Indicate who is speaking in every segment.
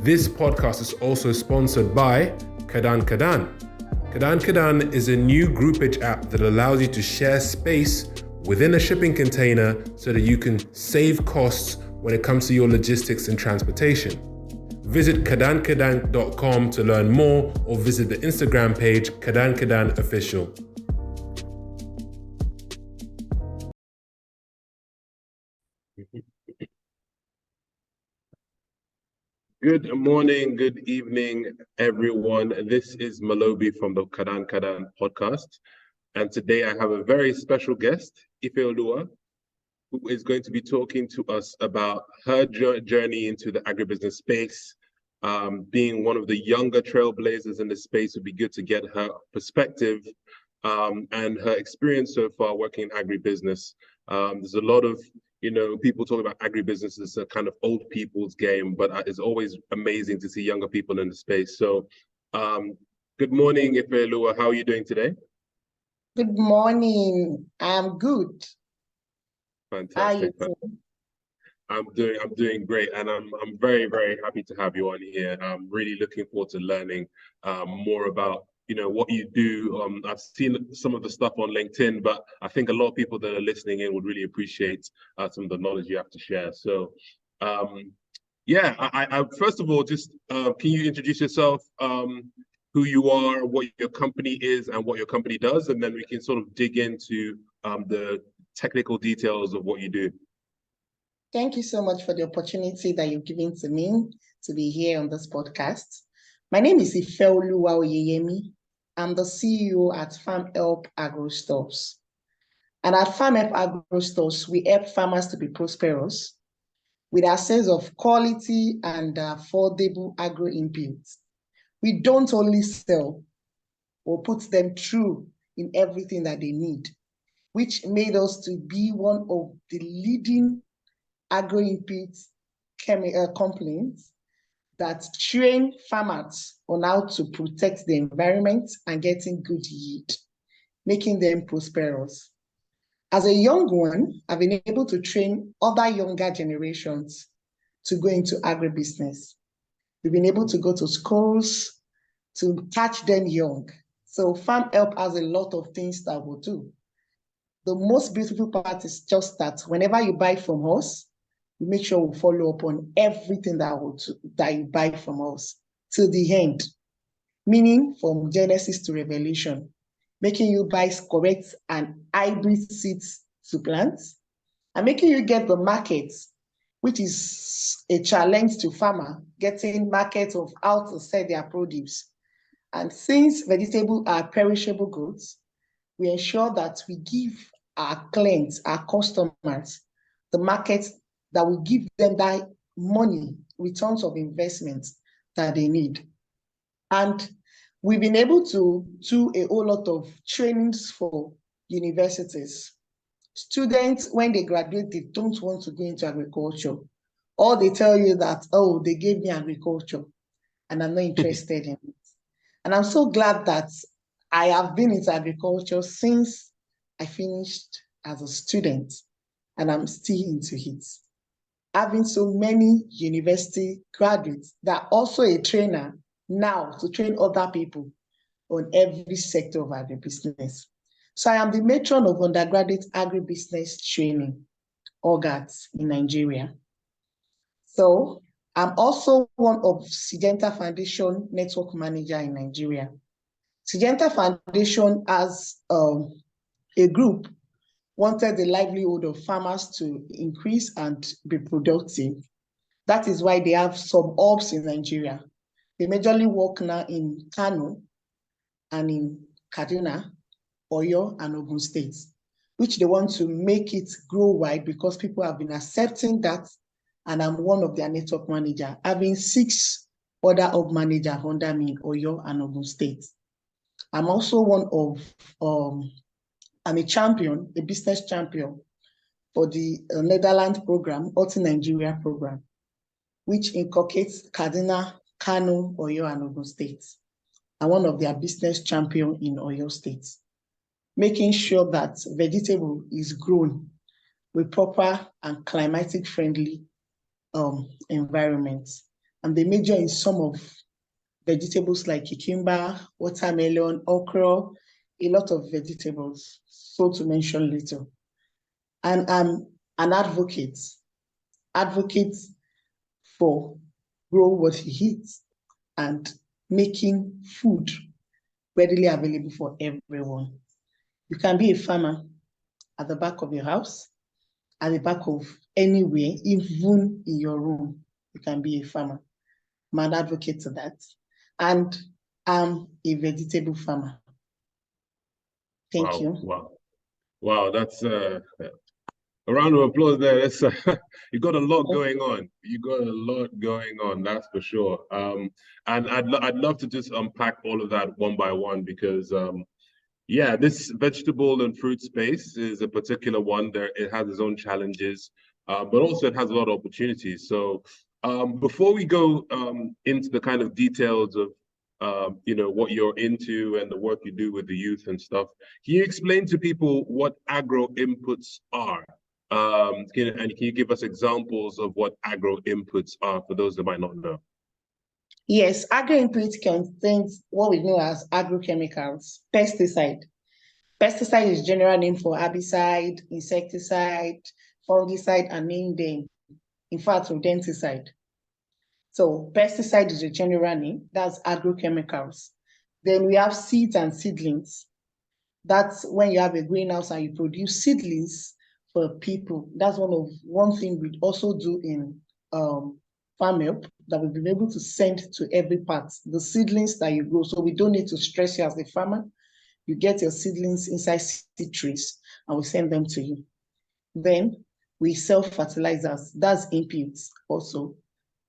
Speaker 1: This podcast is also sponsored by Kadan Kadan. Kadan Kadan is a new groupage app that allows you to share space within a shipping container so that you can save costs when it comes to your logistics and transportation. Visit kadankadan.com to learn more or visit the Instagram page Kadan Kadan Official. Good morning, good evening, everyone. This is Malobi from the Kadan Kadan podcast. And today I have a very special guest, Ife Olua, who is going to be talking to us about her journey into the agribusiness space. Being one of the younger trailblazers in the space, would be good to get her perspective and her experience so far working in agribusiness. There's a lot of people talk about agribusiness as a kind of old people's game, but it's always amazing to see younger people in the space. So, good morning, Ife Olua. How are you doing today?
Speaker 2: Good morning. I'm good.
Speaker 1: Fantastic. I'm doing great, and I'm very, very happy to have you on here. I'm really looking forward to learning more about what you do. I've seen some of the stuff on LinkedIn, but I think a lot of people that are listening in would really appreciate some of the knowledge you have to share. So, yeah, I first of all, just can you introduce yourself, who you are, what your company is, and what your company does, and then we can sort of dig into the technical details of what you do.
Speaker 2: Thank you so much for the opportunity that you've given to me to be here on this podcast. My name is Ife Olua Oyeyemi. I'm the CEO at Farm Help Agro Stores. And at Farm Help Agro Stores, we help farmers to be prosperous with access of quality and affordable agro inputs. We don't only sell or put them through in everything that they need, which made us to be one of the leading agro inputs companies that train farmers on how to protect the environment and getting good yield, making them prosperous. As a young one, I've been able to train other younger generations to go into agribusiness. We've been able to go to schools to catch them young. So Farm Help has a lot of things that we'll do. The most beautiful part is just that whenever you buy from us, we make sure we follow up on everything that you buy from us to the end, meaning from Genesis to Revelation, making you buy correct and hybrid seeds to plant, and making you get the market, which is a challenge to farmer, getting market of how to sell their produce. And since vegetables are perishable goods, we ensure that we give our clients, our customers, the market that will give them that money, returns of investment that they need. And we've been able to do a whole lot of trainings for universities. Students, when they graduate, they don't want to go into agriculture. Or they tell you that, oh, they gave me agriculture and I'm not interested in it. And I'm so glad that I have been into agriculture since I finished as a student, and I'm still into it. Having so many university graduates that are also a trainer now to train other people on every sector of agribusiness. So I am the matron of undergraduate agribusiness training, OGAT, in Nigeria. So I'm also one of Syngenta Foundation network manager in Nigeria. Syngenta Foundation has a group wanted the livelihood of farmers to increase and be productive. That is why they have some hubs in Nigeria. They majorly work now in Kano and in Kaduna, Oyo, and Ogun states, which they want to make it grow wide because people have been accepting that, and I'm one of their network manager, having 6 other hub managers under me in Oyo and Ogun states. I'm also one of I'm a champion, a business champion for the Netherlands program, Ulti Nigeria program, which inculcates Kaduna, Kano, Oyo, and Ogun states. I'm one of their business champion in Oyo State, making sure that vegetable is grown with proper and climatic friendly environments. and they major in some of vegetables like cucumber, watermelon, okra, a lot of vegetables, so to mention little. And I'm an advocate for grow what he eats and making food readily available for everyone. You can be a farmer at the back of your house, at the back of anywhere, even in your room, you can be a farmer. I'm an advocate to that. And I'm a vegetable farmer. Thank you.
Speaker 1: Wow, that's a round of applause there. That's you got a lot going on. You got a lot going on, that's for sure. And I'd love to just unpack all of that one by one because yeah, this vegetable and fruit space is a particular one. There, it has its own challenges, but also it has a lot of opportunities. So before we go into the kind of details of you know, what you're into and the work you do with the youth and stuff, can you explain to people what agro inputs are? Can you give us examples of what agro inputs are for those that might not know?
Speaker 2: Yes, agro-inputs contains what we know as agrochemicals, pesticide. Pesticide is general name for herbicide, insecticide, fungicide, and name them. In fact, rodenticide. So pesticide is a general name, that's agrochemicals. Then we have seeds and seedlings. That's when you have a greenhouse and you produce seedlings for people. That's one thing we also do in Farm Help that we've been able to send to every part, the seedlings that you grow. So we don't need to stress you as a farmer. You get your seedlings inside seed trees and we send them to you. Then we sell fertilizers, that's inputs also.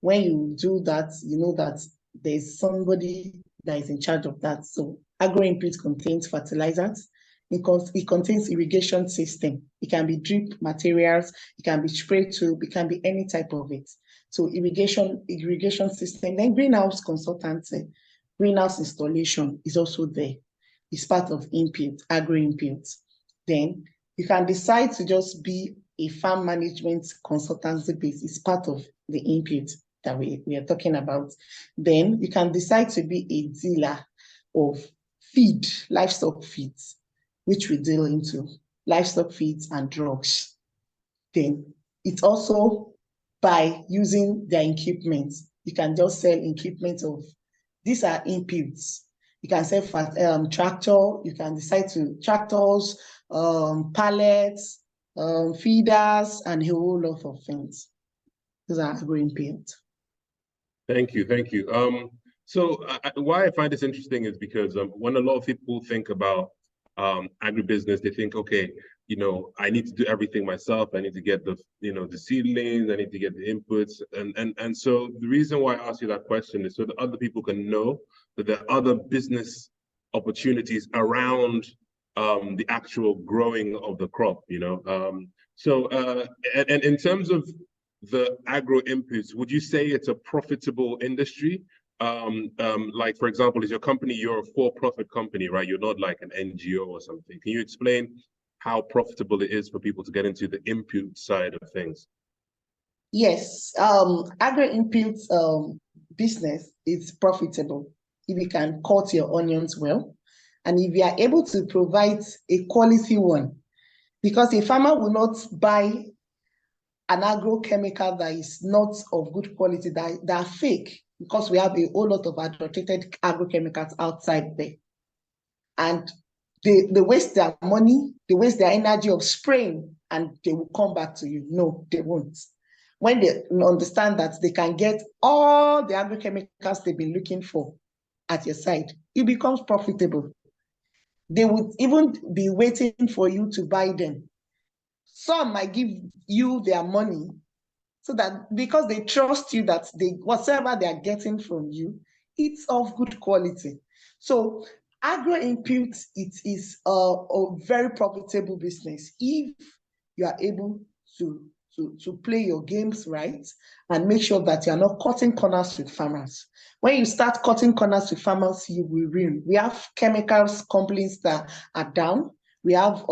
Speaker 2: When you do that, you know that there's somebody that is in charge of that. So agro input contains fertilizers. It contains irrigation system. It can be drip materials, it can be spray tube, it can be any type of it. So irrigation system. Then greenhouse consultancy, greenhouse installation is also there. It's part of input, agro input. Then you can decide to just be a farm management consultancy base. It's part of the input that we are talking about. Then you can decide to be a dealer of feed, livestock feeds, which we deal into, livestock feeds and drugs. Then it's also by using their equipment. You can just sell equipment of, these are inputs. You can sell tractor, you can decide to tractors, pallets, feeders, and a whole lot of things. Those are agro inputs.
Speaker 1: Thank you. So why I find this interesting is because when a lot of people think about agribusiness, they think, okay, you know, I need to do everything myself. I need to get the, you know, the seedlings, I need to get the inputs. And so the reason why I ask you that question is so that other people can know that there are other business opportunities around the actual growing of the crop, you know. And in terms of the agro inputs, would you say it's a profitable industry? Like, for example, is your company, you're a for-profit company, right? You're not like an NGO or something. Can you explain how profitable it is for people to get into the input side of things?
Speaker 2: Yes, agro inputs business is profitable if you can cut your onions well, and if you are able to provide a quality one, because a farmer will not buy an agrochemical that is not of good quality, that are fake, because we have a whole lot of adulterated agrochemicals outside there. And they waste their money, they waste their energy of spraying, and they will come back to you. No, they won't. When they understand that they can get all the agrochemicals they've been looking for at your side, it becomes profitable. They would even be waiting for you to buy them. Some might give you their money so that because they trust you that whatever they are getting from you, it's of good quality. So agro inputs, it is a very profitable business if you are able to play your games right and make sure that you are not cutting corners with farmers. When you start cutting corners with farmers, you will win. We have chemicals companies that are down. We have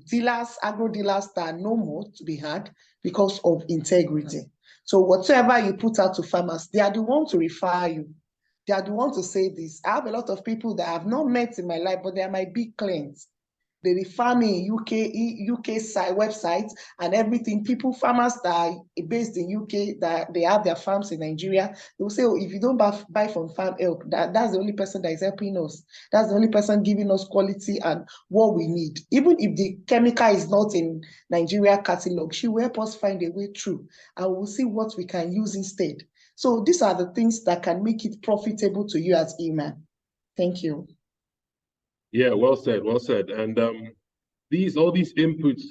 Speaker 2: dealers, agro dealers that are no more to be had because of integrity. So whatever you put out to farmers, they are the ones to refer you. They are the ones to say this. I have a lot of people that I have not met in my life, but they are my big clients. They refer me UK site websites and everything. People, farmers that are based in UK, that they have their farms in Nigeria, they will say, oh, if you don't buy from Farm Help, that's the only person that is helping us. That's the only person giving us quality and what we need. Even if the chemical is not in Nigeria catalog, she will help us find a way through, and we'll see what we can use instead. So these are the things that can make it profitable to you as EMA. Thank you.
Speaker 1: Yeah, well said, well said. And all these inputs,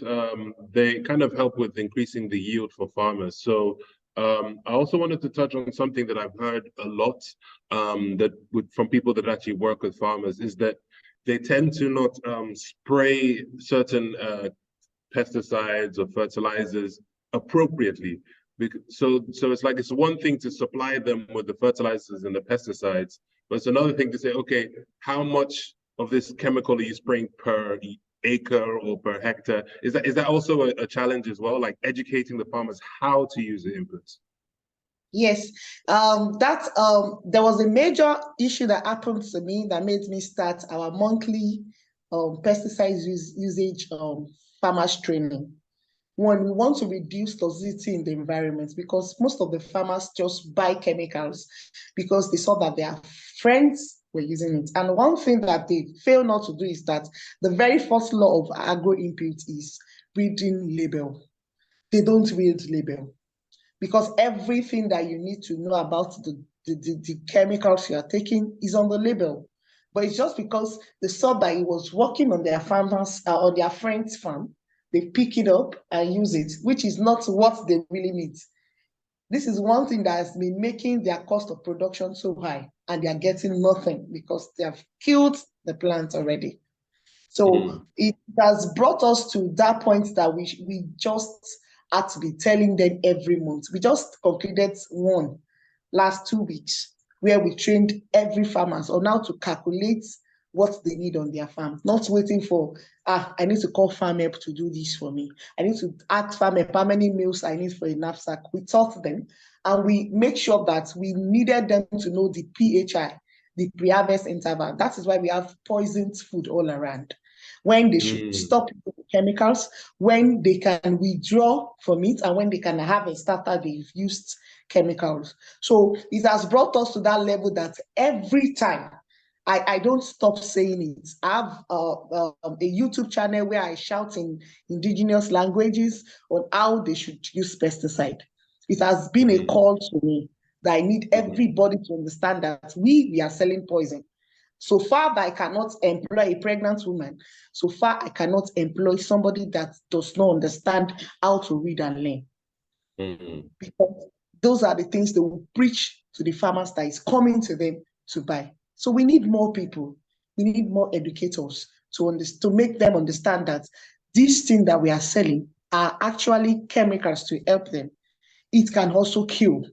Speaker 1: they kind of help with increasing the yield for farmers. So I also wanted to touch on something that I've heard a lot from people that actually work with farmers, is that they tend to not spray certain pesticides or fertilizers appropriately. So it's like, it's one thing to supply them with the fertilizers and the pesticides, but it's another thing to say, okay, how much of this chemical are you spraying per acre or per hectare? Is that also a challenge as well, like educating the farmers how to use the inputs?
Speaker 2: Yes, there was a major issue that happened to me that made me start our monthly pesticides usage farmers training. When we want to reduce toxicity in the environment, because most of the farmers just buy chemicals because they saw that their friends were using it. And one thing that they fail not to do is that the very first law of agro input is reading label. They don't read label, because everything that you need to know about the chemicals you are taking is on the label. But it's just because they saw that it was working on their farmers, on their friend's farm, they pick it up and use it, which is not what they really need. This is one thing that has been making their cost of production so high, and they are getting nothing because they have killed the plant already. So it has brought us to that point that we just had to be telling them every month. We just concluded one last 2 weeks where we trained every farmers on how to calculate what they need on their farm, not waiting for, I need to call Farm Help to do this for me. I need to ask Farm Help how many meals I need for a knapsack. We taught them, and we make sure that we needed them to know the PHI, the pre-harvest interval. That is why we have poisoned food all around. When they should stop the chemicals, when they can withdraw from it, and when they can harvest after they've used chemicals. So it has brought us to that level that every time I don't stop saying it. I have a YouTube channel where I shout in indigenous languages on how they should use pesticide. It has been a call to me that I need everybody to understand that we are selling poison. So far that I cannot employ a pregnant woman, so far I cannot employ somebody that does not understand how to read and learn. Because those are the things they will preach to the farmers that is coming to them to buy. So we need more people. We need more educators to make them understand that these things that we are selling are actually chemicals to help them. It can also kill.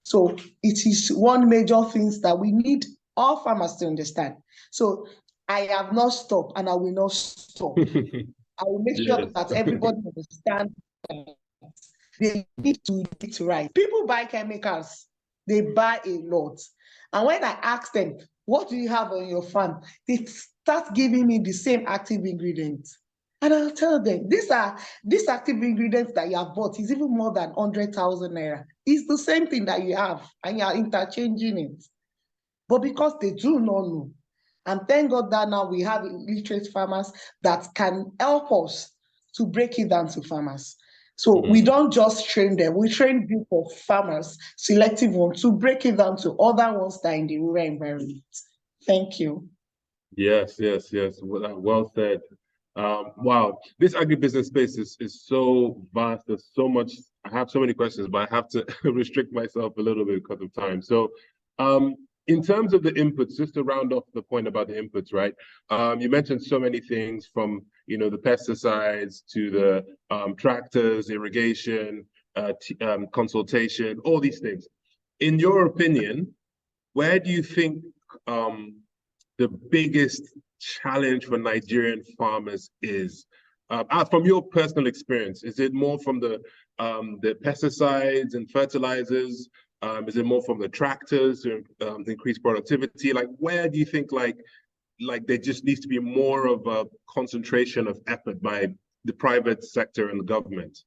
Speaker 2: So it is one major thing that we need all farmers to understand. So I have not stopped, and I will not stop. I will make sure that everybody understands that they need to do it right. People buy chemicals, they buy a lot. And when I ask them, what do you have on your farm? They start giving me the same active ingredients. And I'll tell them, these active ingredients that you have bought is even more than 100,000 naira. It's the same thing that you have, and you are interchanging it. But because they do not know, and thank God that now we have illiterate farmers that can help us to break it down to farmers. So we don't just train them, we train group of farmers, selective ones, to break it down to other ones that are in the rural environment. Thank you.
Speaker 1: Yes. Well said. Wow, this agribusiness space is so vast. There's so much. I have so many questions, but I have to restrict myself a little bit because of time. So, in terms of the inputs, just to round off the point about the inputs, right? You mentioned so many things, from the pesticides to the tractors, irrigation, consultation, all these things. In your opinion, where do you think the biggest challenge for Nigerian farmers is? From your personal experience, is it more from the the pesticides and fertilizers? Is it more from the tractors to increase productivity? Like, where do you think like there just needs to be more of a concentration of effort by the private sector and the government?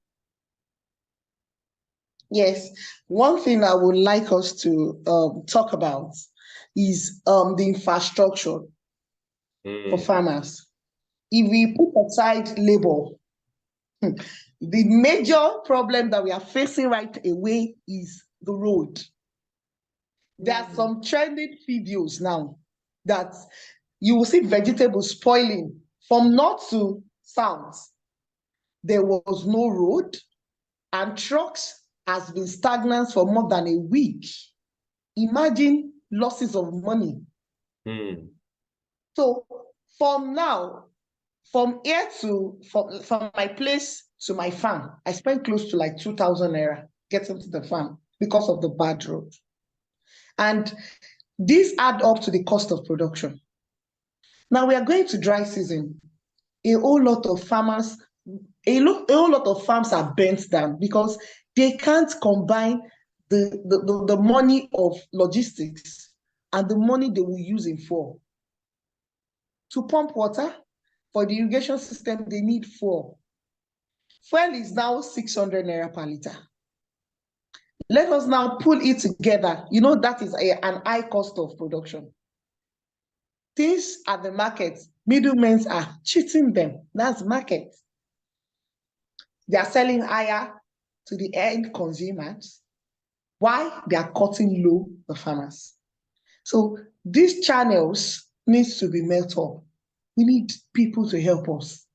Speaker 2: Yes, one thing I would like us to talk about is the infrastructure for farmers. If we put aside labor, the major problem that we are facing right away is the road. There are some trending videos now that you will see vegetables spoiling from north to south. There was no road, and trucks has been stagnant for more than a week. Imagine losses of money. So from now, from here to from my place to my farm, I spent close to like 2,000 naira getting to the farm because of the bad road. And this add up to the cost of production. Now we are going to dry season. A whole lot of farmers, a whole lot of farms are bent down because they can't combine the money of logistics and the money they will use in fuel. To pump water for the irrigation system, they need fuel. Fuel is now 600 naira per liter. Let us now pull it together. You know, that is an high cost of production. Things at the market, middlemen are cheating them. That's market. They are selling higher to the end consumers. Why? They are cutting low the farmers. So these channels needs to be met up. We need people to help us.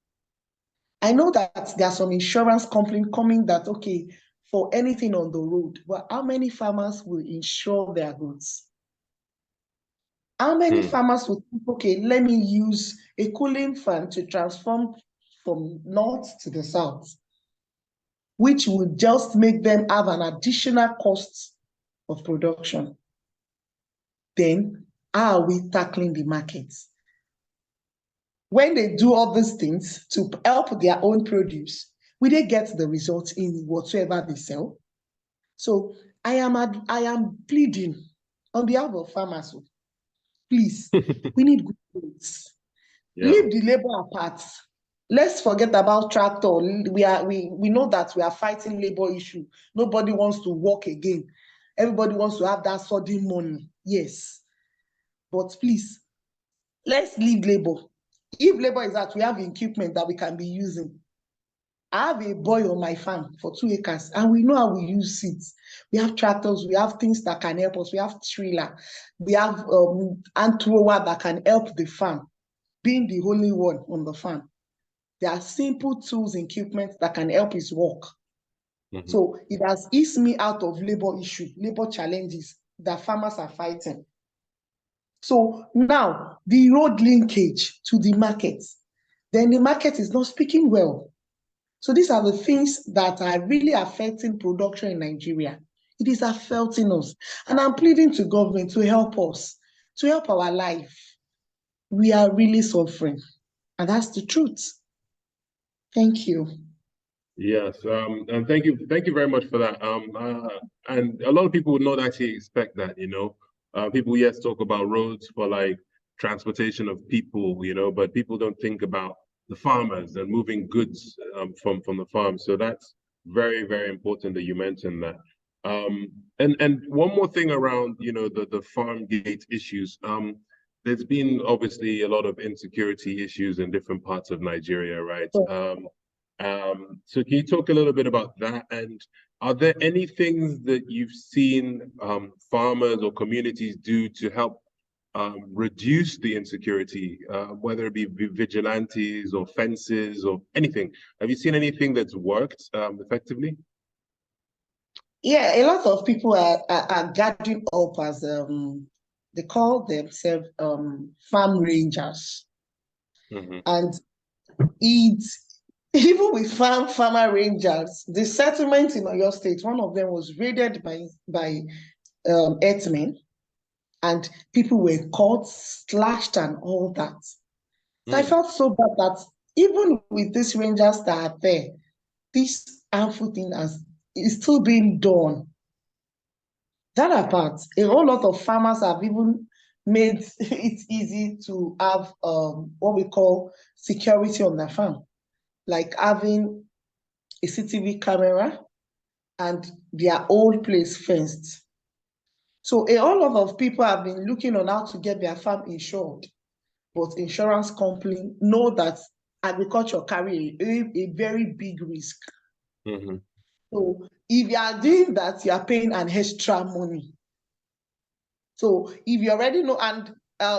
Speaker 2: I know that there are some insurance companies coming that, okay, for anything on the road, but how many farmers will insure their goods? How many farmers will think, okay, let me use a cooling fan to transform from north to the south, which would just make them have an additional cost of production? Then how are we tackling the markets? When they do all these things to help their own produce, will they get the results in whatsoever they sell? So I am pleading on behalf of farmers. Please, we need good roads. Yeah. Leave the labor apart. Let's forget about tractor. We know that we are fighting labor issue. Nobody wants to work again. Everybody wants to have that sudden money. Yes. But please, let's leave labor. If labor is that, we have equipment that we can be using. I have a boy on my farm for 2 acres, and we know how we use seeds. We have tractors, we have things that can help us. We have trailer, we have hand thrower that can help the farm, being the only one on the farm. There are simple tools and equipment that can help his work. So it has eased me out of labor issue, labor challenges that farmers are fighting. So now the road linkage to the market, then the market is not speaking well. So these are the things that are really affecting production in Nigeria. It is affecting us. And I'm pleading to government to help us, to help our life. We are really suffering. And that's the truth. Thank you.
Speaker 1: Yes, and thank you very much for that. And a lot of people would not actually expect that, you know. People, yes, talk about roads for like transportation of people, you know, but people don't think about the farmers and moving goods from the farm. So that's very, very important that you mentioned that. And one more thing around, you know, the farm gate issues. There's been obviously a lot of insecurity issues in different parts of Nigeria, right? So can you talk a little bit about that? And are there any things that you've seen farmers or communities do to help reduce the insecurity, whether it be vigilantes or fences or anything? Have you seen anything that's worked effectively?
Speaker 2: Yeah, a lot of people are gathering up as they call themselves farm rangers. And it's even with farmer rangers, the settlement in Oyo State, one of them was raided by herdsmen, and people were caught, slashed, and all that. So I felt so bad that even with these rangers that are there, this harmful thing has is still being done. That apart, a whole lot of farmers have even made it easy to have what we call security on their farm, like having a CCTV camera and their whole place fenced. So a whole lot of people have been looking on how to get their farm insured, but insurance company know that agriculture carry a very big risk.
Speaker 1: Mm-hmm.
Speaker 2: So if you are doing that, you are paying an extra money. So if you already know, and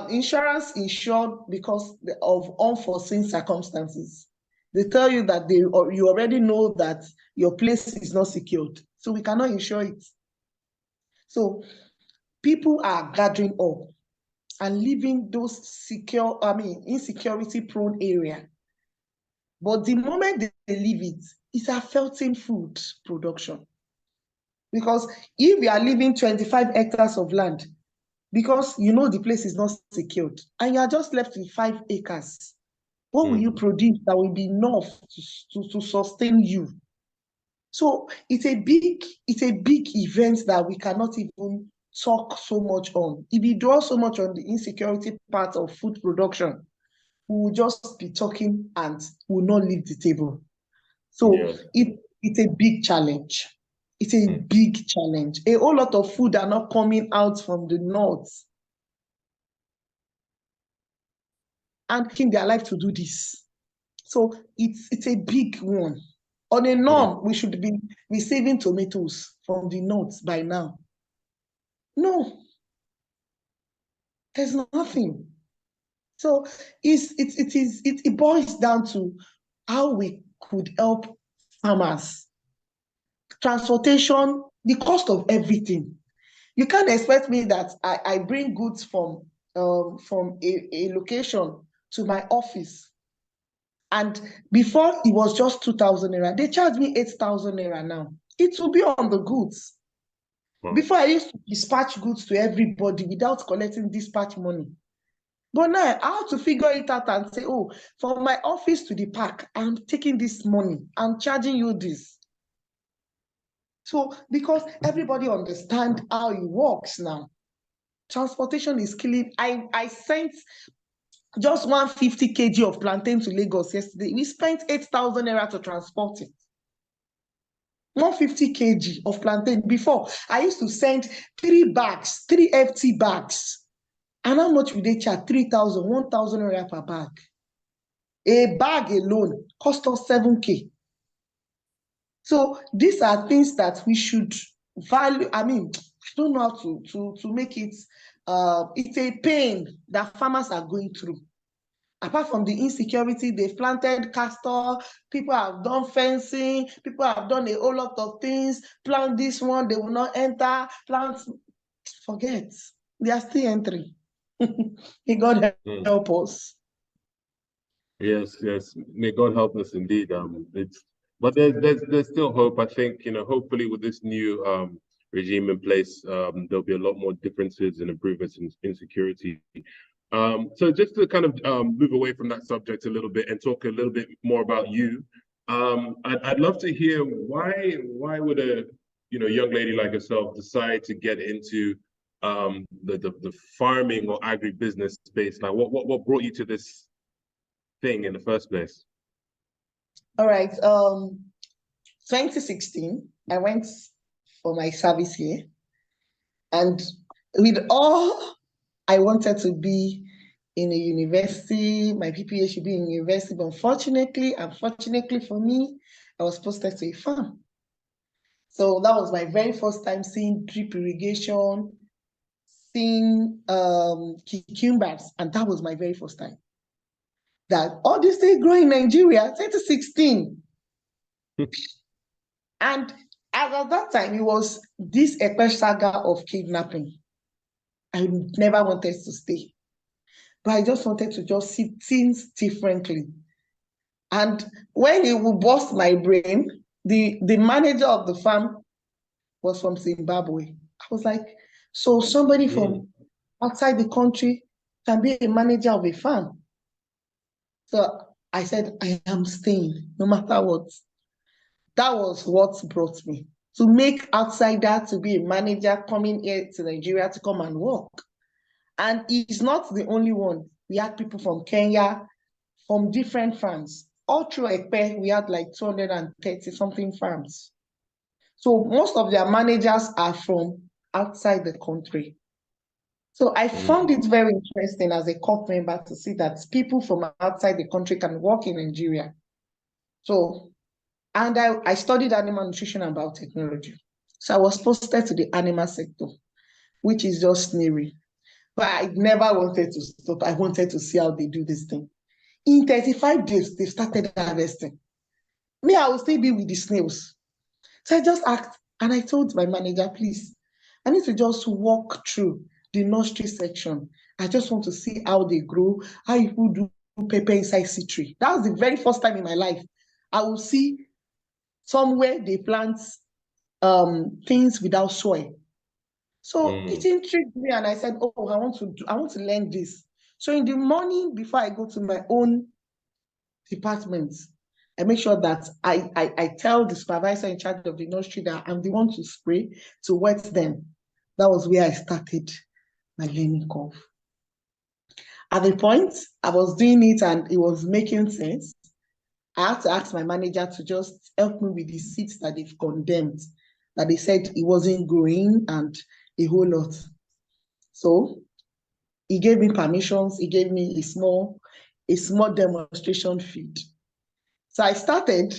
Speaker 2: insurance insured because of unforeseen circumstances, they tell you that you already know that your place is not secured, so we cannot insure it. So people are gathering up and leaving those insecurity prone area. But the moment they leave it, it's affecting food production. Because if you are leaving 25 hectares of land, because you know the place is not secured, and you are just left with 5 acres, what will you produce that will be enough to sustain you? So it's a big event that we cannot even talk so much on. If we draw so much on the insecurity part of food production, we will just be talking and will not leave the table. So it's a big challenge. It's a big challenge. A whole lot of food are not coming out from the north and taking their life to do this. So it's a big one. On a norm, we should be receiving tomatoes from the north by now. No, there's nothing. So it boils down to how we could help farmers. Transportation, the cost of everything. You can't expect me that I bring goods from a location to my office. And before it was just 2,000 naira, they charge me 8,000 naira now. It will be on the goods. Wow. Before I used to dispatch goods to everybody without collecting dispatch money. But now I have to figure it out and say, oh, from my office to the park, I'm taking this money, I'm charging you this. So because everybody understands how it works now, transportation is killing. I sent just 150 kg of plantain to Lagos yesterday. We spent 8,000 naira to transport it. 150 kg of plantain. Before, I used to send 3 bags, 3 FT bags. And how much would they charge? 3,000, 1,000 naira per bag. A bag alone cost us 7K. So these are things that we should value. I mean, I don't know how to make it. It's a pain that farmers are going through. Apart from the insecurity, they've planted castor, people have done fencing, people have done a whole lot of things. Plant this one, they will not enter. Plant, forget. They are still entering. May God help us.
Speaker 1: Yes, may God help us indeed. But there's still hope. I think, hopefully with this new regime in place, there'll be a lot more differences and improvements in security. So just to kind of move away from that subject a little bit and talk a little bit more about you, I'd love to hear why would a young lady like yourself decide to get into the farming or agribusiness space? Like what brought you to this thing in the first place?
Speaker 2: All right. 2016, I went for my service here, and with all I wanted to be in a university, my PPA should be in university, but unfortunately for me, I was posted to a farm. So that was my very first time seeing drip irrigation, seeing cucumbers, and that was my very first time. That all these things grow in Nigeria, 2016. And at that time, it was this epic saga of kidnapping. I never wanted to stay, but I just wanted to just see things differently. And when it would burst my brain, the manager of the farm was from Zimbabwe. I was like, so somebody from outside the country can be a manager of a farm. So I said, I am staying no matter what. That was what brought me to make outsider to be a manager coming here to Nigeria to come and work. And he's not the only one. We had people from Kenya, from different farms. All through Ekpe, we had like 230 something farms. So most of their managers are from outside the country. So I found it very interesting as a COP member to see that people from outside the country can work in Nigeria. So, and I studied animal nutrition and biotechnology. So I was posted to the animal sector, which is just sneery. But I never wanted to stop. I wanted to see how they do this thing. In 35 days, they started harvesting. Me, I will still be with the snails. So I just asked, and I told my manager, please, I need to just walk through the nursery section. I just want to see how they grow, how people do pepper inside tree. That was the very first time in my life I will see somewhere they plant things without soil. So it intrigued me, and I said, oh, I want to learn this. So in the morning, before I go to my own department, I make sure that I tell the supervisor in charge of the nursery that I'm the one to spray, to wet them. That was where I started my learning curve. At the point I was doing it and it was making sense, I had to ask my manager to just help me with the seeds that they've condemned, that they said it wasn't growing and a whole lot. So he gave me permissions, he gave me a small demonstration feed. So I started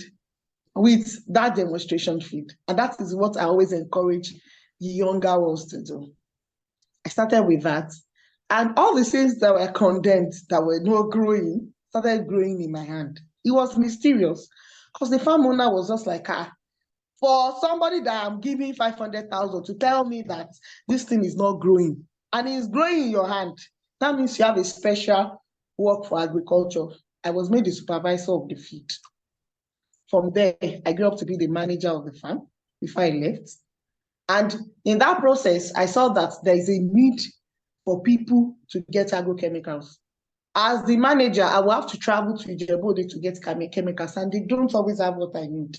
Speaker 2: with that demonstration feed, and that is what I always encourage the younger ones to do. I started with that, and all the things that were condemned, that were not growing, started growing in my hand. It was mysterious, because the farm owner was just like, for somebody that I'm giving 500,000 to tell me that this thing is not growing, and it's growing in your hand, that means you have a special work for agriculture. I was made the supervisor of the feed. From there, I grew up to be the manager of the farm before I left. And in that process, I saw that there is a need for people to get agrochemicals. As the manager, I will have to travel to Ijebu to get chemicals, and they don't always have what I need.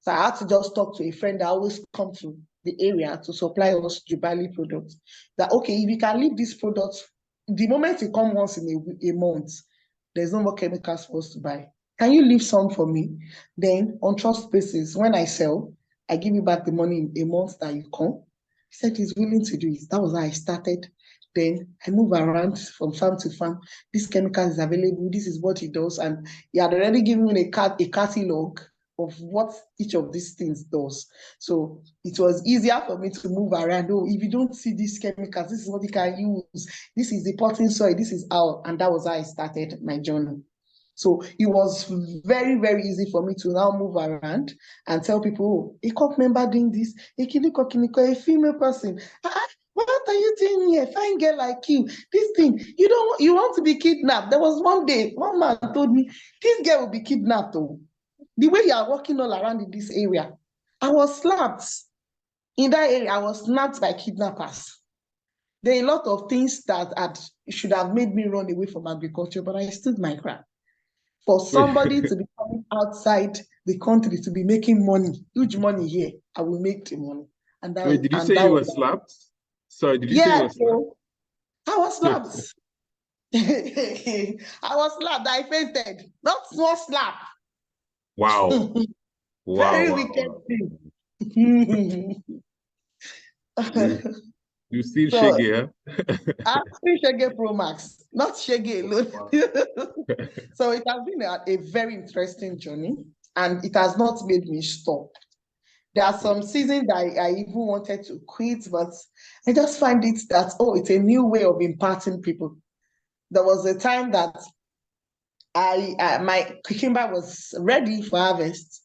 Speaker 2: So I had to just talk to a friend that always comes to the area to supply us Jubali products. That, okay, if you can leave these products, the moment you come once in a month, there's no more chemicals for us to buy. Can you leave some for me? Then on trust basis, when I sell, I give you back the money in a month that you come. He said he's willing to do it. That was how I started. Then I move around from farm to farm. This chemical is available. This is what he does. And he had already given me a catalog of what each of these things does. So it was easier for me to move around. Oh, if you don't see these chemicals, this is what you can use. This is the potting soil. This is how, and that was how I started my journey. So it was very, very easy for me to now move around and tell people, oh, a COP member doing this, a female person. What are you doing here? Fine girl like you. This thing, you want to be kidnapped. There was one day, one man told me, this girl will be kidnapped. Though. The way you are walking all around in this area, I was slapped. In that area, I was snapped by kidnappers. There are a lot of things that should have made me run away from agriculture, but I stood my ground. For somebody to be coming outside the country to be making money, huge money here, I will make the money. And that,
Speaker 1: wait, did you say you were slapped? Sorry, did you say you were slapped?
Speaker 2: I was slapped. I was slapped. I fainted. Not small slap.
Speaker 1: Wow.
Speaker 2: Very wicked thing.
Speaker 1: You still Shege, huh?
Speaker 2: I'm still Shege Pro Max, not Shege alone. So it has been a very interesting journey, and it has not made me stop. There are some seasons that I even wanted to quit, but I just find it that, oh, it's a new way of imparting people. There was a time that my cucumber was ready for harvest.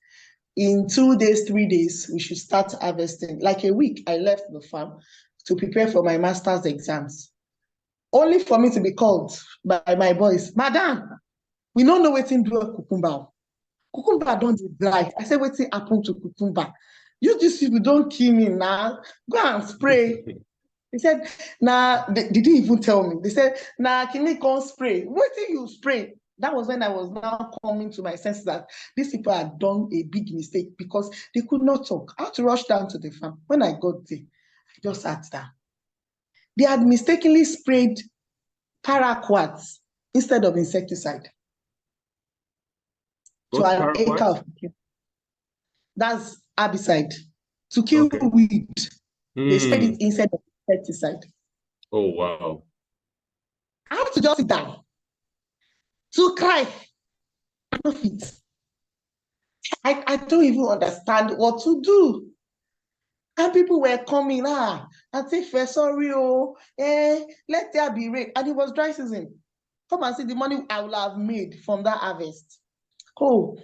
Speaker 2: In 2 days, 3 days, we should start harvesting. Like a week, I left the farm to prepare for my master's exams. Only for me to be called by my boys, Madam, we don't know wetin do a cucumber. Cucumber don't dry. I said, wetin happen to cucumber? You these people don't kill me now. Go and spray. He said, nah, they didn't even tell me. They said, nah, can you come spray? Wetin you spray? That was when I was now coming to my senses that these people had done a big mistake because they could not talk. I had to rush down to the farm. When I got there, I just sat down. They had mistakenly sprayed paraquats instead of insecticide to
Speaker 1: What's
Speaker 2: an acre
Speaker 1: paraquat?
Speaker 2: of. That's herbicide to kill
Speaker 1: Okay.
Speaker 2: weed. They sprayed it
Speaker 1: Mm.
Speaker 2: instead of insecticide.
Speaker 1: Oh, wow.
Speaker 2: I had to just sit down to cry. No fit. I don't even understand what to do. And people were coming, and say, sorry, let there be rain. And it was dry season. Come and see the money I will have made from that harvest. Oh,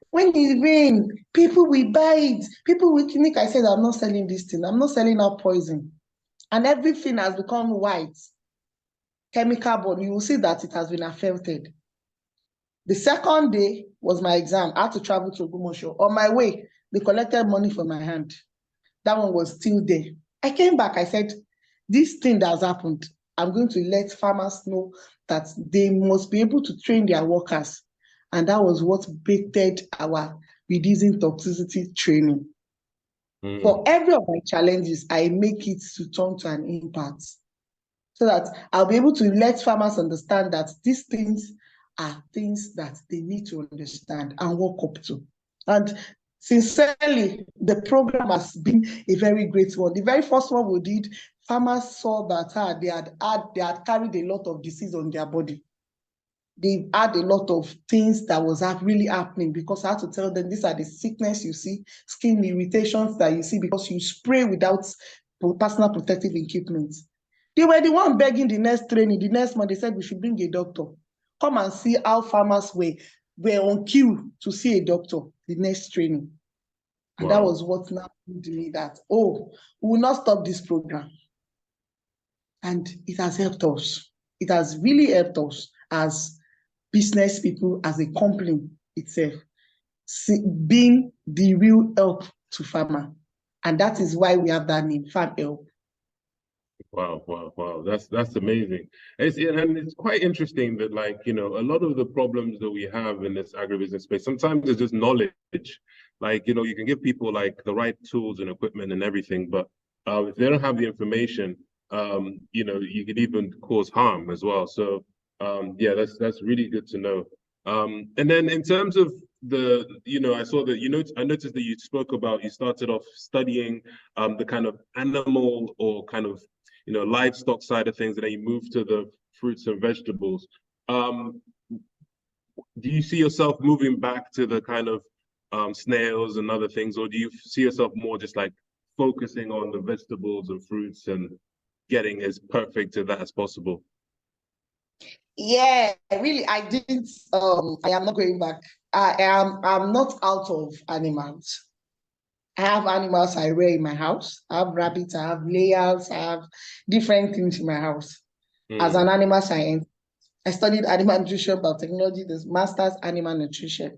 Speaker 2: when it rain, people will buy it. People will clinic. I said, I'm not selling this thing. I'm not selling out poison. And everything has become white, chemical borne. You will see that it has been affected. The second day was my exam. I had to travel to Ogumosho. On my way, they collected money from my hand. That one was still there. I came back. I said, this thing that has happened, I'm going to let farmers know that they must be able to train their workers. And that was what baked our reducing toxicity training. For every of my challenges, I make it to turn to an impact so that I'll be able to let farmers understand that these things are things that they need to understand and work up to. And sincerely, the program has been a very great one. The very first one we did, farmers saw that they had carried a lot of disease on their body. They had a lot of things that was really happening because I had to tell them these are the sickness you see, skin irritations that you see because you spray without personal protective equipment. They were the one begging the next training. The next month, they said we should bring a doctor. Come and see how farmers were on queue to see a doctor the next training. And that was what now told me that, we will not stop this program. And it has helped us. It has really helped us as business people, as a company itself, being the real help to farmer. And that is why we have that name, Farm Help.
Speaker 1: Wow. That's amazing. And it's quite interesting that, like, a lot of the problems that we have in this agribusiness space, sometimes it's just knowledge. Like, you can give people like the right tools and equipment and everything, but if they don't have the information, you could even cause harm as well. So yeah, that's really good to know. And then in terms of I saw that I noticed that you spoke about you started off studying the kind of animal or kind of livestock side of things, and then you move to the fruits and vegetables. Do you see yourself moving back to the kind of snails and other things, or do you see yourself more just like focusing on the vegetables and fruits and getting as perfect to that as possible?
Speaker 2: Yeah, really, I didn't. I am not going back. I'm not out of animals. I have animals I rear in my house. I have rabbits, I have layers, I have different things in my house. As an animal science, I studied animal nutrition biotechnology, this master's animal nutrition.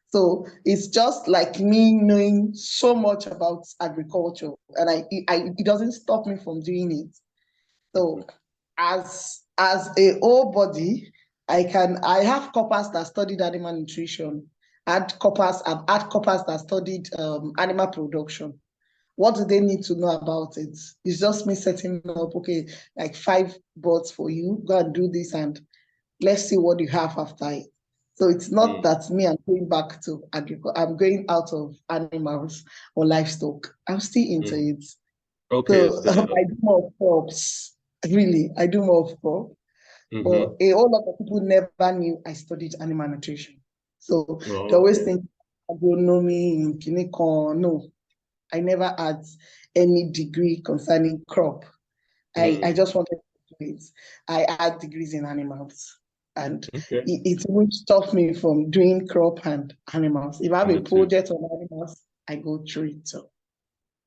Speaker 2: So it's just like me knowing so much about agriculture, and it doesn't stop me from doing it. So as a whole body, I have coppers that studied animal nutrition. I've had coppers that studied animal production. What do they need to know about it? It's just me setting up, okay, like 5 bots for you, go and do this, and let's see what you have after it. So it's not that me, I'm going back to agriculture, I'm going out of animals or livestock. I'm still into it.
Speaker 1: Okay,
Speaker 2: So I do more of crops. Really, I do more of crops. But a whole lot of people never knew I studied animal nutrition. So they always think agronomy in Kinikon. No, I never had any degree concerning crop. I just wanted to do it. I had degrees in animals, and it won't stop me from doing crop and animals. If I have a project on animals, I go through it. So.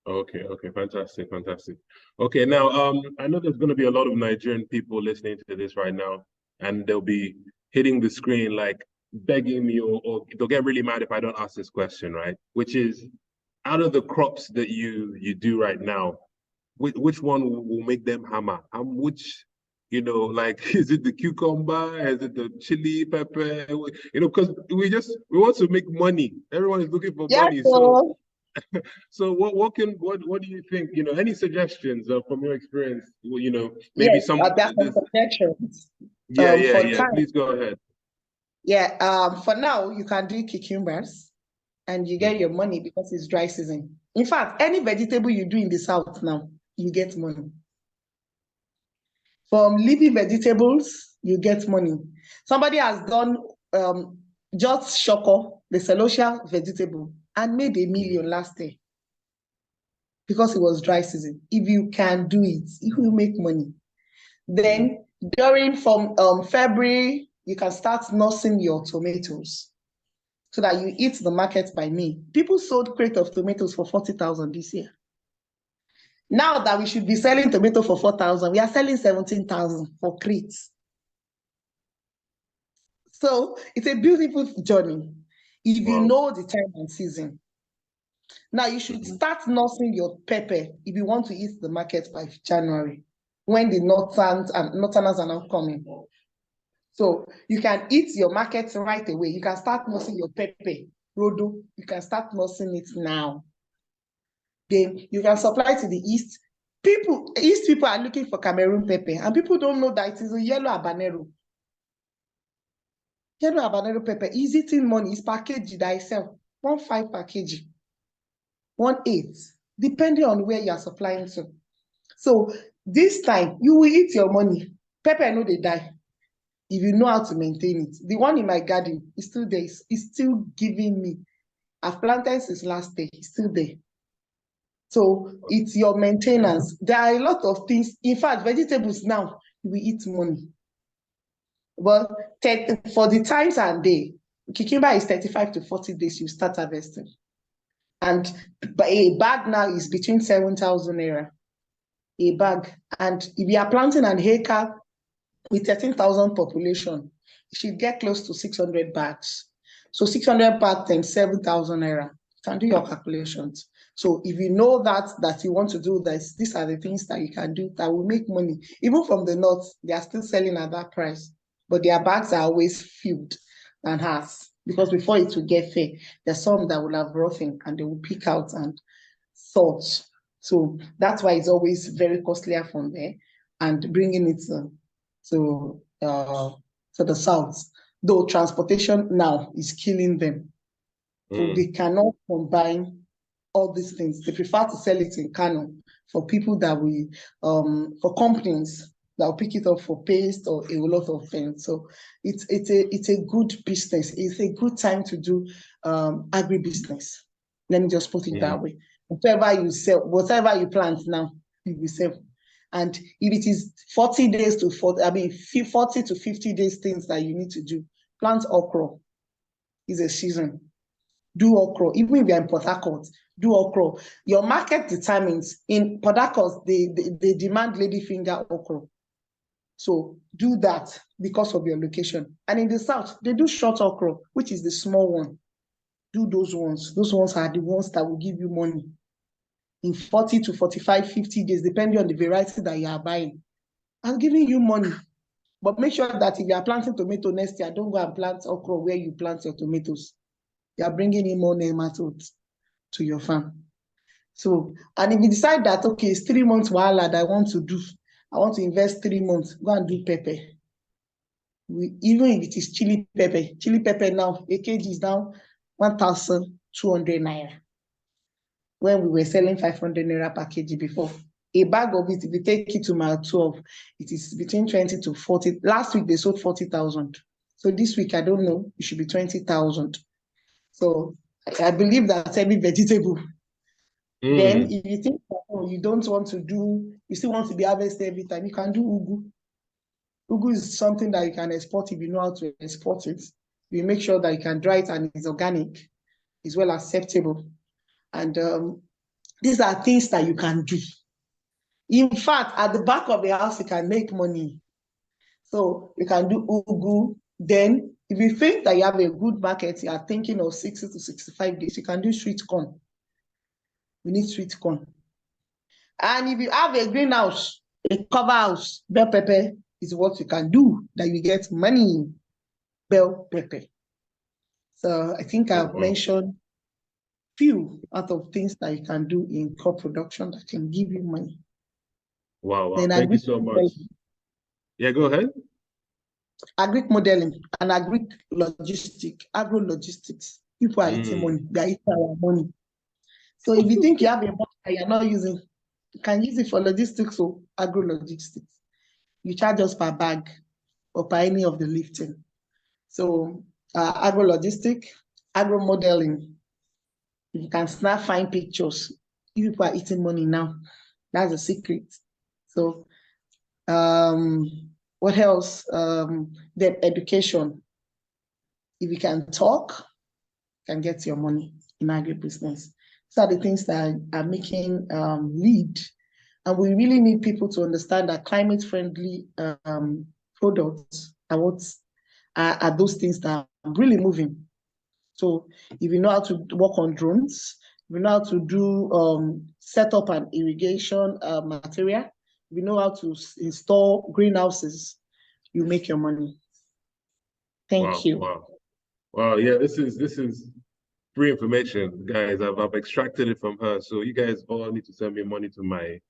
Speaker 1: Okay, fantastic. Okay, now I know there's going to be a lot of Nigerian people listening to this right now, and they'll be hitting the screen like begging me, or they'll get really mad if I don't ask this question, right? Which is, out of the crops that you do right now, which one will make them hammer? Which You know, like, is it the cucumber? Is it the chili pepper? You know, because we want to make money. Everyone is looking for
Speaker 2: Yeah,
Speaker 1: money. So what do you think? You know, any suggestions from your experience? You know, maybe
Speaker 2: yes,
Speaker 1: some
Speaker 2: there are some
Speaker 1: this.
Speaker 2: suggestions. For
Speaker 1: Yeah.
Speaker 2: time,
Speaker 1: Please go ahead.
Speaker 2: yeah. For now, you can do cucumbers, and you get your money because it's dry season. In fact, any vegetable you do in the south now, you get money. From leafy vegetables, you get money. Somebody has done just shoko, the celosia vegetable, and made $1 million last year because it was dry season. If you can do it, you will make money. Then from February, you can start nursing your tomatoes so that you eat the market by May. People sold crate of tomatoes for 40,000 this year. Now that we should be selling tomato for 4,000, we are selling 17,000 for crates. So it's a beautiful journey if you know the time and season. Now you should start nursing your pepper if you want to eat the market by January, when the northerners are not coming. So you can eat your market right away. You can start nursing your pepper, rodo. You can start nursing it now. Then you can supply to the east. East people are looking for Cameroon pepper, and people don't know that it is a yellow habanero. Yellow habanero pepper is eating money. It's packaged that I sell 1.5 per kg, 1.8, depending on where you are supplying to. So this time you will eat your money. Pepper no dey die if you know how to maintain it. The one in my garden is still there. It's still giving me. I've planted since last day. It's still there. So it's your maintenance. There are a lot of things. In fact, vegetables now, we eat money. But for the times and day, cucumber is 35 to 40 days, you start harvesting. And a bag now is between 7,000 naira. A bag. And if you are planting an acre with 13,000 population, you should get close to 600 bags. So 600 bags times 7,000 naira. You can do your calculations. So if you know that you want to do this, these are the things that you can do that will make money. Even from the north, they are still selling at that price, but their bags are always filled and has, because before it will get fair, there's some that will have roughing and they will pick out and salt. So that's why it's always very costlier from there, and bringing it to the south. Though transportation now is killing them. So they cannot combine all these things. They prefer to sell it in Kano for people that for companies that will pick it up for paste or a lot of things. So it's a good business. It's a good time to do agribusiness. Let me just put it that way. Whatever you sell, whatever you plant now, you will sell. And if it is 40 to 50 days things that you need to do, plant okra. Is a season. Do okra. Even if you're in Port Harcourt, do okra. Your market determines. In Port Harcourt, they demand ladyfinger okra. So do that because of your location. And in the south, they do short okra, which is the small one. Do those ones. Those ones are the ones that will give you money in 40 to 45, 50 days, depending on the variety that you are buying. I'm giving you money. But make sure that if you are planting tomato next year, don't go and plant okra where you plant your tomatoes. You are bringing in more nematodes to your farm. So, and if you decide that, okay, it's 3 months wahala that I want to invest 3 months, go and do pepper. Even if it is chili pepper now, a kg is now 1,200 naira. When we were selling 500 naira per kg before. A bag of it, if you take it to mile 12, it is between 20 to 40. Last week, they sold 40,000. So this week, I don't know, it should be 20,000. So I believe that every vegetable. Then if you think that, you don't want to do, you still want to be harvested every time, you can do ugu. Ugu is something that you can export if you know how to export it. You make sure that you can dry it and it's organic, it's well acceptable. And these are things that you can do. In fact, at the back of the house, you can make money. So you can do ugu. Then, if you think that you have a good market, you are thinking of 60 to 65 days, you can do sweet corn. We need sweet corn. And if you have a greenhouse, a cover house, bell pepper is what you can do that you get money. Bell pepper. So I think I've mentioned few out of things that you can do in crop production that can give you money.
Speaker 1: Wow. Thank you so much. Yeah, go ahead.
Speaker 2: Agric modeling and agric logistics, agro logistics. People are eating money. They are eating our money. So if you think you have a money that you're not using, you can use it for logistics or agro logistics. You charge us per bag or per any of the lifting. So agro logistics, agro modeling. You can snap fine pictures. If people are eating money now, that's a secret. So what else? Then education. If you can talk, you can get your money in agribusiness. These are the things that are making lead. And we really need people to understand that climate-friendly products are what are those things that are really moving. So if you know how to work on drones, if you know how to do set up an irrigation material, if you know how to install greenhouses, you make your money. Thank you.
Speaker 1: Wow. Yeah, this is free information, guys. I've extracted it from her. So you guys all need to send me money to my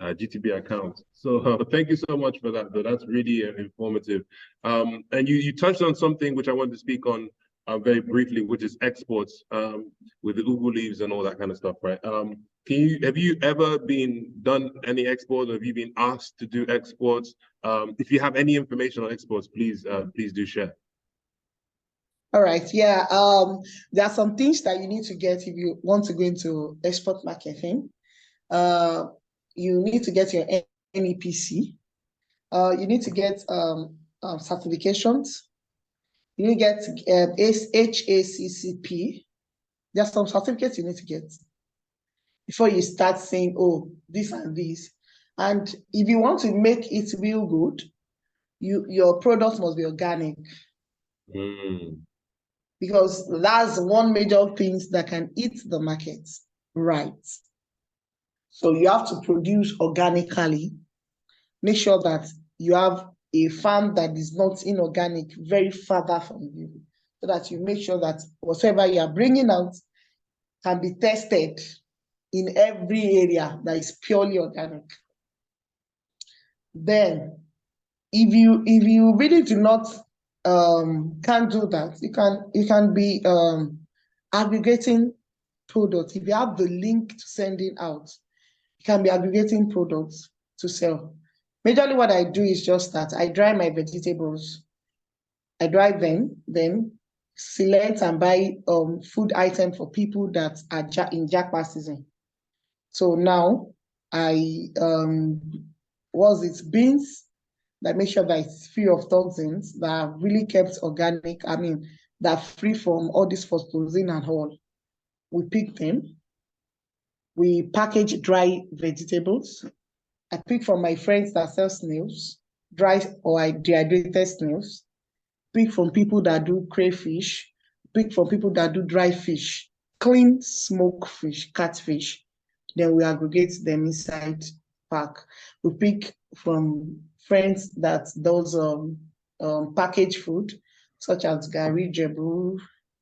Speaker 1: GTB account. So thank you so much for that, though. That's really informative. And you touched on something which I wanted to speak on very briefly, which is exports with the ugu leaves and all that kind of stuff, right? Have you ever done any exports? Have you been asked to do exports? If you have any information on exports, please do share.
Speaker 2: All right, yeah. There are some things that you need to get if you want to go into export marketing. You need to get your NEPC. You need to get certifications. You need to get HACCP. There are some certificates you need to get before you start saying, oh, this and this. And if you want to make it real good, your product must be organic. Because that's one major thing that can eat the market, right? So you have to produce organically. Make sure that you have a farm that is not inorganic, very further from you, so that you make sure that whatever you are bringing out can be tested in every area that is purely organic. Then, if you really do not can't do that, you can be aggregating products. If you have the link to sending out, you can be aggregating products to sell. Majorly what I do is just that I dry my vegetables. I dry them, then select and buy food items for people that are in jackpot season. So now I beans that make sure that it's free of toxins, that are really kept organic. I mean, that are free from all this phosphosin and all. We pick them. We package dry vegetables. I pick from my friends that sell snails, dry or dehydrated snails. Pick from people that do crayfish. Pick from people that do dry fish, clean smoked fish, catfish. Then we aggregate them inside pack. We pick from friends that does packaged food, such as gari, jebu,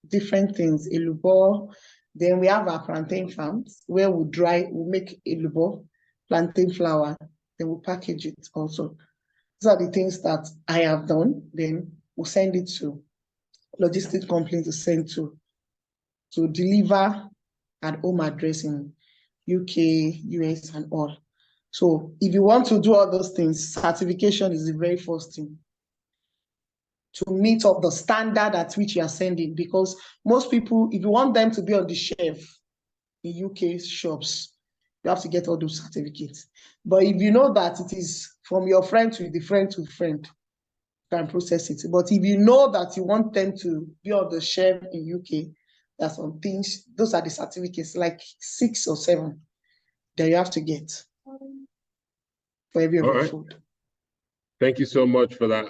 Speaker 2: different things, elubo. Then we have our plantain farms where we make elubo, plantain flour, then we package it also. These are the things that I have done. Then we'll send it to logistics companies to send to deliver at home address in UK, US, and all. So if you want to do all those things, certification is the very first thing to meet up the standard at which you are sending. Because most people, if you want them to be on the shelf in UK shops, you have to get all those certificates. But if you know that it is from your friend to the friend to friend, you can process it. But if you know that you want them to be on the shelf in UK, there are some things, those are the certificates, like 6 or 7 that you have to get for every other food.
Speaker 1: Thank you so much for that.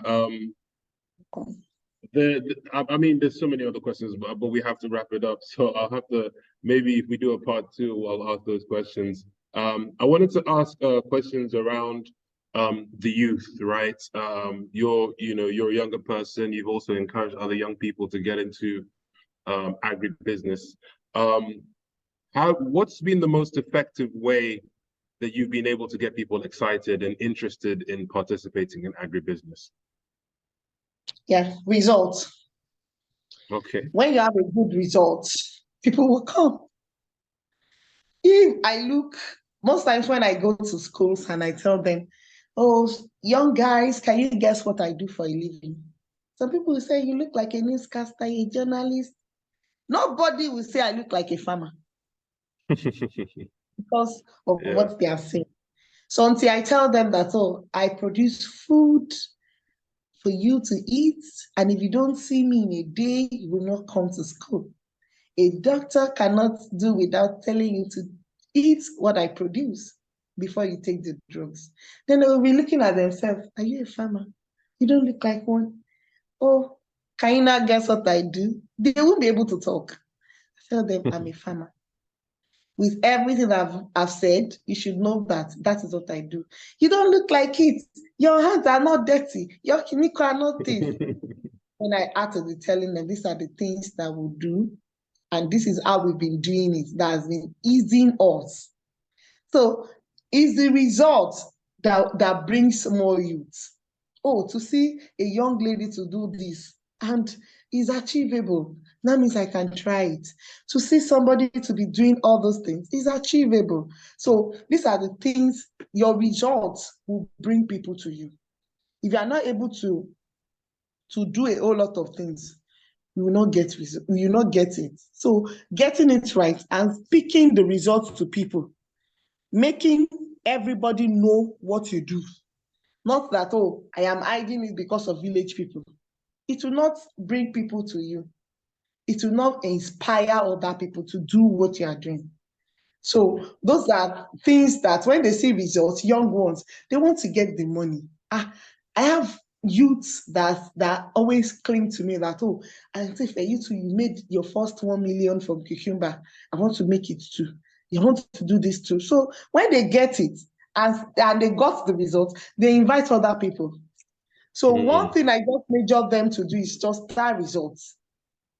Speaker 1: I mean, there's so many other questions, but we have to wrap it up. So I'll have to, maybe if we do a part 2, I'll ask those questions. I wanted to ask questions around the youth, right? You're a younger person. You've also encouraged other young people to get into agribusiness. What's been the most effective way that you've been able to get people excited and interested in participating in agribusiness?
Speaker 2: Yeah, results.
Speaker 1: Okay.
Speaker 2: When you have a good result, people will come. If I look, most times when I go to schools and I tell them, oh, young guys, can you guess what I do for a living? Some people will say, you look like a newscaster, a journalist. Nobody will say I look like a farmer because of what they are saying. So until I tell them that, oh, I produce food for you to eat, and if you don't see me in a day, you will not come to school. A doctor cannot do without telling you to eat what I produce before you take the drugs. Then they will be looking at themselves. Are you a farmer? You don't look like one. Oh, can you not guess what I do? They won't be able to talk. I tell them I'm a farmer. With everything I've said, you should know that that is what I do. You don't look like it. Your hands are not dirty. Your clinical are not this. When I had to be telling them, these are the things that we'll do, and this is how we've been doing it, that has been easing us. So it's the result that brings more youth. Oh, to see a young lady to do this, and it's achievable. That means I can try it. To see somebody to be doing all those things is achievable. So these are the things, your results will bring people to you. If you are not able to do a whole lot of things, you will not get it. So getting it right and speaking the results to people, making everybody know what you do. Not that, oh, I am hiding it because of village people. It will not bring people to you. It will not inspire other people to do what you are doing. So those are things that when they see results, young ones, they want to get the money. I have youths that always cling to me that, oh, and if you made your first 1 million from cucumber, I want to make it too. You want to do this too. So when they get it and they got the results, they invite other people. So one thing I just major them to do is just start results.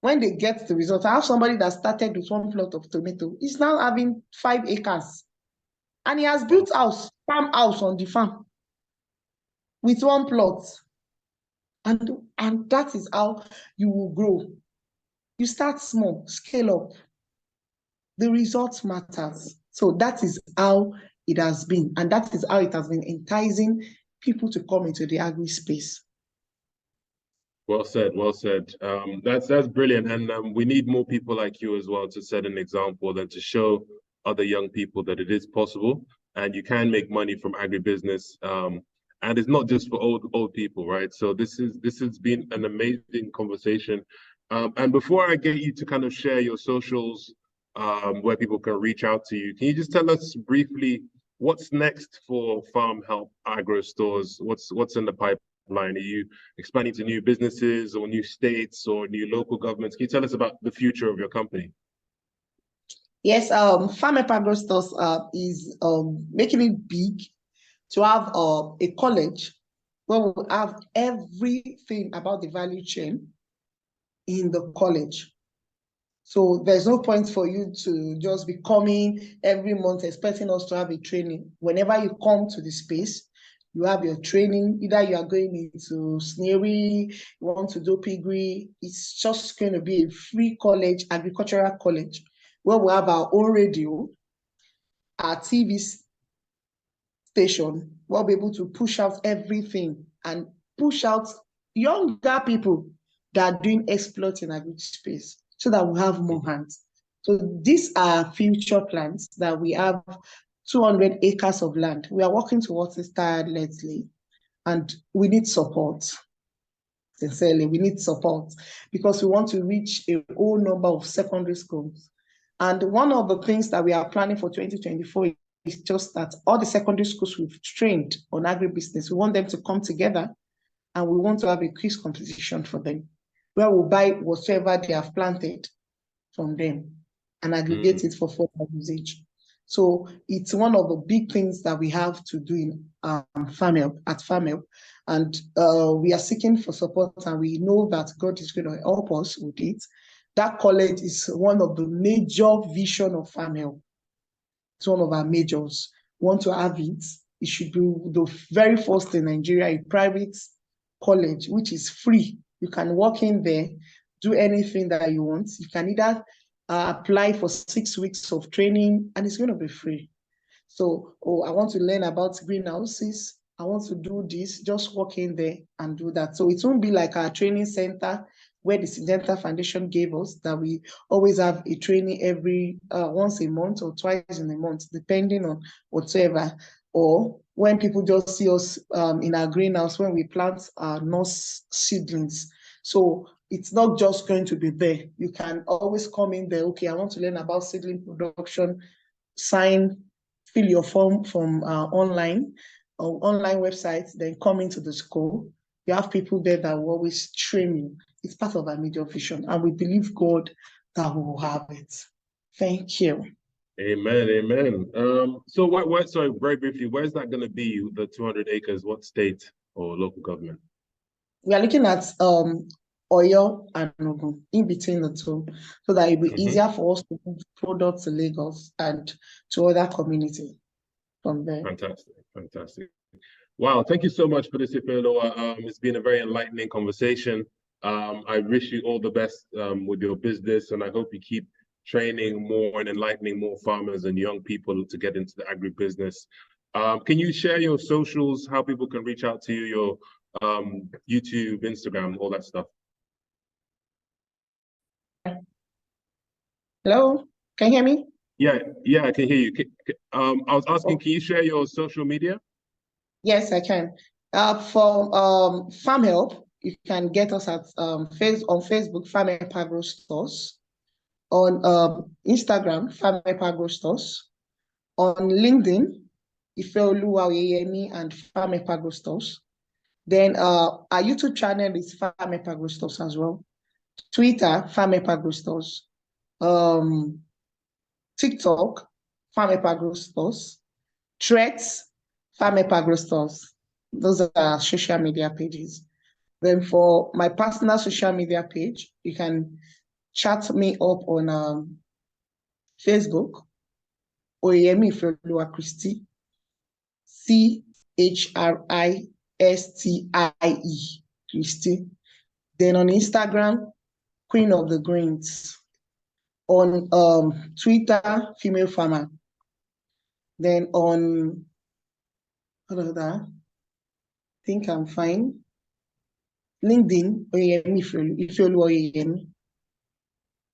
Speaker 2: When they get the results, I have somebody that started with 1 plot of tomato. He's now having 5 acres. And he has built farm house on the farm with 1 plot. And that is how you will grow. You start small, scale up. The results matters. So that is how it has been. And that is how it has been enticing people to come into the agri space.
Speaker 1: Well said, well said. That's brilliant. And we need more people like you as well to set an example and to show other young people that it is possible and you can make money from agribusiness. And it's not just for old people, right? So this has been an amazing conversation. And before I get you to kind of share your socials, where people can reach out to you, can you just tell us briefly what's next for Farm Help Agro Stores? What's in the pipeline? Are you expanding to new businesses or new states or new local governments? Can you tell us about the future of your company?
Speaker 2: Yes, Farm Help Agro Stores is making it big to have a college where we'll have everything about the value chain in the college. So there's no point for you to just be coming every month expecting us to have a training. Whenever you come to the space, you have your training. Either you are going into SNARI, you want to do piggery. It's just going to be a free college, agricultural college, where we have our own radio, our TV station. We'll be able to push out everything and push out younger people that are doing exploits in agri space so that we have more hands. So these are future plans that we have 200 acres of land. We are working towards this tirelessly, and we need support. Sincerely, we need support because we want to reach a whole number of secondary schools. And one of the things that we are planning for 2024 is just that all the secondary schools we've trained on agribusiness, we want them to come together and we want to have a quiz competition for them where we'll buy whatever they have planted from them and aggregate it for further usage. So it's one of the big things that we have to do in FAMHELP, at FAMHELP. And we are seeking for support, and we know that God is going to help us with it. That college is one of the major vision of FAMHELP. It's one of our majors. We want to have it. It should be the very first in Nigeria, a private college, which is free. You can walk in there, do anything that you want. You can either apply for 6 weeks of training, and it's going to be free. So, I want to learn about greenhouses. I want to do this, just walk in there and do that. So it won't be like our training center where the Syngenta Foundation gave us, that we always have a training every once a month or twice in a month, depending on whatever. Or when people just see us in our greenhouse when we plant our nurse seedlings. So it's not just going to be there. You can always come in there. Okay, I want to learn about seedling production. Fill your form from online websites, then come into the school. You have people there that will always train you. It's part of our major vision, and we believe God that we will have it. Thank you.
Speaker 1: Amen, amen. So sorry, very briefly, where's that going to be, the 200 acres? What state or local government?
Speaker 2: We are looking at Oyo and Ogun, in between the two, so that it will be easier for us to move products to Lagos and to other communities from there.
Speaker 1: Fantastic, fantastic. Wow, thank you so much for this, Ifeoluwa. It's been a very enlightening conversation. I wish you all the best with your business, and I hope you keep training more and enlightening more farmers and young people to get into the agribusiness. Can you share your socials, how people can reach out to you, your YouTube, Instagram, all that stuff?
Speaker 2: Hello, can you hear me?
Speaker 1: Yeah, I can hear you. I was asking, can you share your social media?
Speaker 2: Yes, I can. For FAMHELP, you can get us at on Facebook, FAMHELP Agro Stores. On Instagram, FAMHELP Agro Stores. On LinkedIn, Ifeoluwa Oyeyemi and FAMHELP Agro Stores. Then our YouTube channel is FAMHELP Agro Stores as well. Twitter, FAMHELP Agro Stores. TikTok, FAMHELP Agro Stores. Threads, FAMHELP Agro Stores. Those are our social media pages. Then for my personal social media page, you can chat me up on Facebook, Oyeyemi Ifeoluwa Christie, CHRISTIE, Christie. Then on Instagram, Queen of the Greens. On Twitter, Female Farmer. Then on, I think I'm fine. LinkedIn, Oyeyemi Ifeoluwa Oyeyemi.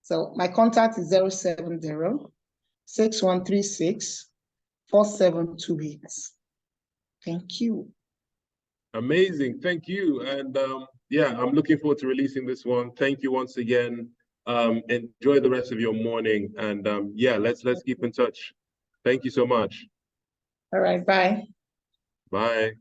Speaker 2: So my contact is 070-6136-4728. Thank you.
Speaker 1: Amazing, thank you. And yeah, I'm looking forward to releasing this one. Thank you once again. Enjoy the rest of your morning, and yeah, let's keep in touch. Thank you so much.
Speaker 2: All right, bye.
Speaker 1: Bye.